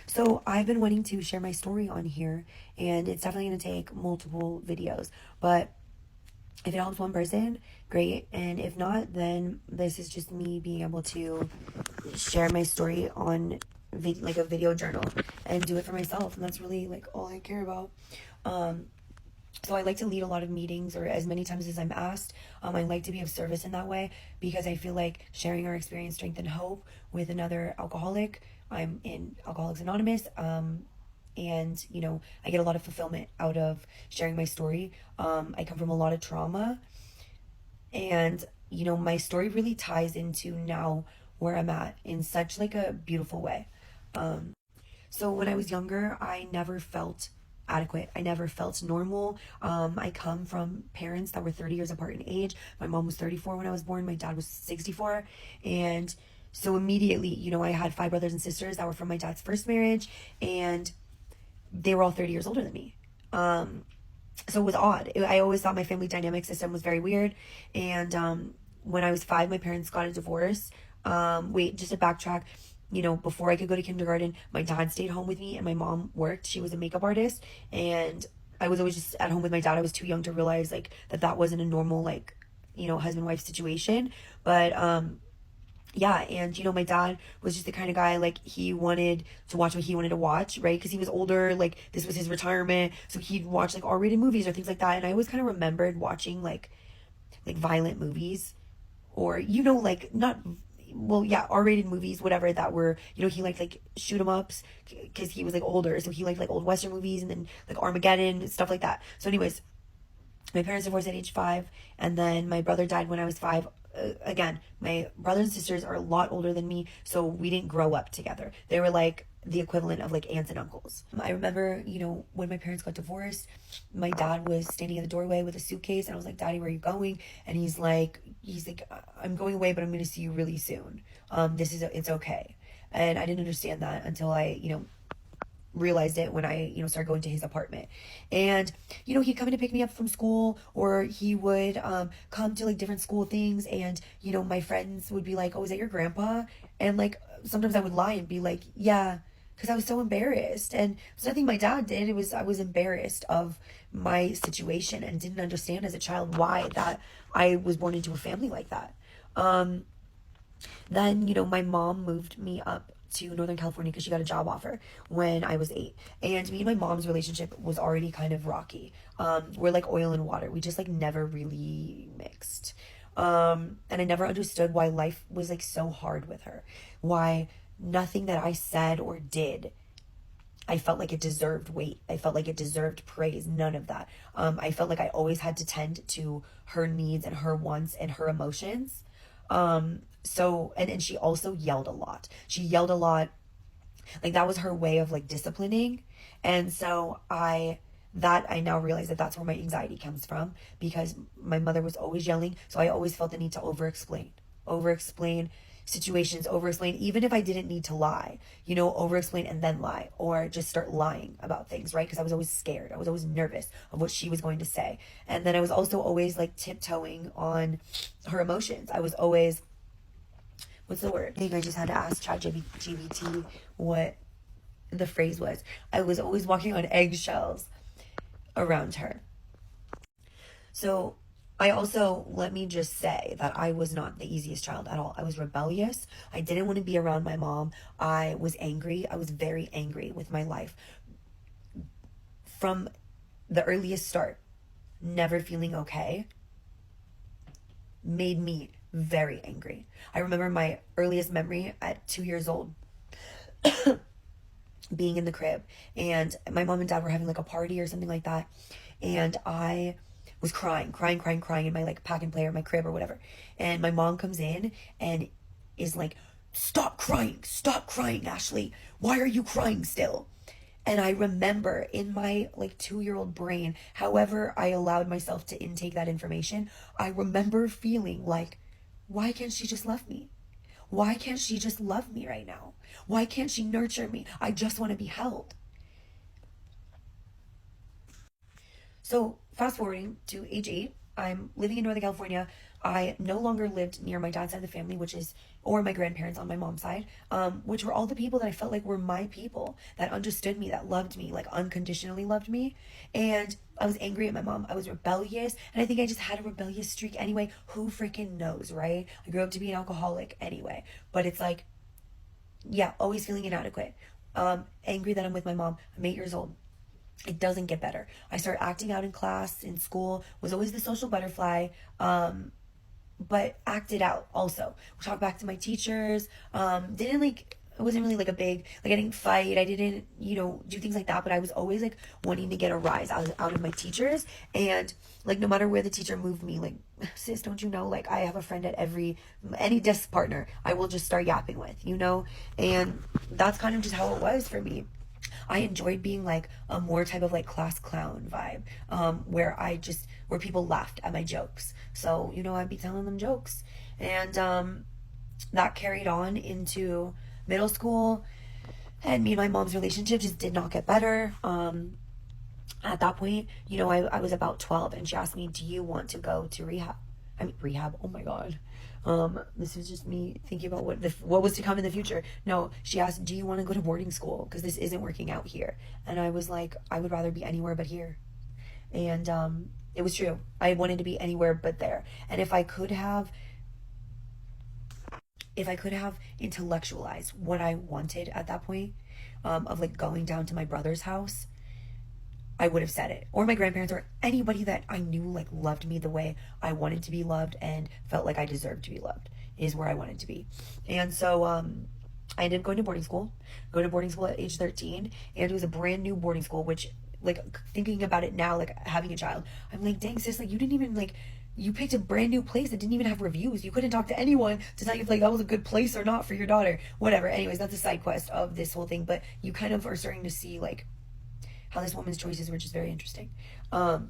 So I've been wanting to share my story on here, and it's definitely going to take multiple videos. But if it helps one person, great. And if not, then this is just me being able to share my story on like a video journal and do it for myself. And that's really like all I care about. Um, so I like to lead a lot of meetings, or as many times as I'm asked. I like to be of service in that way because I feel like sharing our experience, strength, and hope with another alcoholic. I'm in Alcoholics Anonymous. And I get a lot of fulfillment out of sharing my story. I come from a lot of trauma, and my story really ties into now where I'm at in such like a beautiful way. So when I was younger, I never felt adequate. I never felt normal. I come from parents that were 30 years apart in age. My mom was 34 when I was born. My dad was 64. And so immediately, I had five brothers and sisters that were from my dad's first marriage, and they were all 30 years older than me. So it was odd. I always thought my family dynamic system was very weird. And when I was five, my parents got a divorce. Wait, just to backtrack, before I could go to kindergarten, my dad stayed home with me and my mom worked. She was a makeup artist. And I was always just at home with my dad. I was too young to realize like that wasn't a normal, like, husband wife situation. But yeah, and my dad was just the kind of guy, like, he wanted to watch what he wanted to watch, right? Because he was older, like, this was his retirement, so he'd watch like R-rated movies or things like that. And I always kind of remembered watching like violent movies, or like, not, well, yeah, R-rated movies, whatever, that were, he liked like shoot 'em ups because he was like older, so he liked like old Western movies, and then like Armageddon, stuff like that. So anyways, my parents divorced at age five, and then my brother died when I was five. Again, my brothers and sisters are a lot older than me, so we didn't grow up together. They were like the equivalent of like aunts and uncles. I remember, when my parents got divorced, my dad was standing in the doorway with a suitcase, and I was like, "Daddy, where are you going?" And he's like, "I'm going away, but I'm going to see you really soon. It's okay." And I didn't understand that until I, realized it when I, started going to his apartment. And, he'd come in to pick me up from school, or he would come to like different school things. And, my friends would be like, "Oh, is that your grandpa?" And like, sometimes I would lie and be like, "Yeah," because I was so embarrassed. And it was nothing my dad did. I was embarrassed of my situation and didn't understand as a child why that I was born into a family like that. Um, then, my mom moved me up to Northern California because she got a job offer when I was 8. And me and my mom's relationship was already kind of rocky. We're like oil and water. We just like never really mixed. And I never understood why life was like so hard with her. Why nothing that I said or did, I felt like it deserved weight. I felt like it deserved praise. None of that. I felt like I always had to tend to her needs and her wants and her emotions. So, and she also yelled a lot. She yelled a lot. Like, that was her way of like disciplining. And so I now realize that that's where my anxiety comes from, because my mother was always yelling. So I always felt the need to over explain situations, over explain, even if I didn't need to lie, over explain and then lie, or just start lying about things, right? Because I was always scared. I was always nervous of what she was going to say. And then I was also always like tiptoeing on her emotions. I was always, what's the word? I think I just had to ask ChatGPT what the phrase was. I was always walking on eggshells around her. So I also, let me just say that I was not the easiest child at all. I was rebellious. I didn't want to be around my mom. I was angry. I was very angry with my life from the earliest start. Never feeling okay made me very angry. I remember my earliest memory at 2 years old being in the crib, and my mom and dad were having like a party or something like that, and I was crying in my like pack and play or my crib or whatever. And my mom comes in and is like, stop crying, Ashley. Why are you crying still?" And I remember in my like 2-year-old brain, however I allowed myself to intake that information, I remember feeling like, why can't she just love me? Why can't she just love me right now? Why can't she nurture me? I just want to be held. So fast forwarding to age 8, I'm living in Northern California. I no longer lived near my dad's side of the family, or my grandparents on my mom's side, which were all the people that I felt like were my people, that understood me, that loved me, like unconditionally loved me. And I was angry at my mom. I was rebellious. And I think I just had a rebellious streak anyway. Who freaking knows, right? I grew up to be an alcoholic anyway. But it's like, yeah, always feeling inadequate. Angry that I'm with my mom. I'm 8 years old. It doesn't get better. I started acting out in class, in school, was always the social butterfly, but acted out also. Talked back to my teachers, didn't like, it wasn't really like a big, like I didn't fight, I didn't, do things like that, but I was always like wanting to get a rise out of my teachers. And like no matter where the teacher moved me, like, sis, don't you know, like I have a friend at any desk partner I will just start yapping with. And that's kind of just how it was for me. I enjoyed being like a more type of like class clown vibe, where people laughed at my jokes. So, I'd be telling them jokes. And that carried on into middle school. And me and my mom's relationship just did not get better. At that point, I was about 12 and she asked me, do you want to go to rehab? Rehab. Oh my God. This is just me thinking about what was to come in the future. No, she asked, do you want to go to boarding school? Because this isn't working out here. And I was like, I would rather be anywhere but here. And it was true. I wanted to be anywhere but there. And if I could have intellectualized what I wanted at that point, of like going down to my brother's house, I would have said it. Or my grandparents, or anybody that I knew like loved me the way I wanted to be loved and felt like I deserved to be loved, is where I wanted to be. And so I ended up going to boarding school. At age 13, and it was a brand new boarding school, which, like, thinking about it now, like having a child, I'm like, dang sis, like you didn't even like, you picked a brand new place that didn't even have reviews. You couldn't talk to anyone to tell you if like that was a good place or not for your daughter. Whatever. Anyways, that's a side quest of this whole thing. But you kind of are starting to see like how this woman's choices were just very interesting. I'm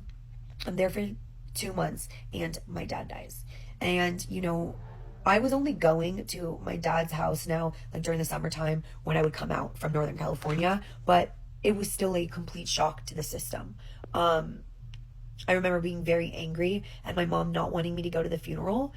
there for 2 months and my dad dies. And, I was only going to my dad's house now, like during the summertime when I would come out from Northern California, but it was still a complete shock to the system. I remember being very angry and my mom not wanting me to go to the funeral.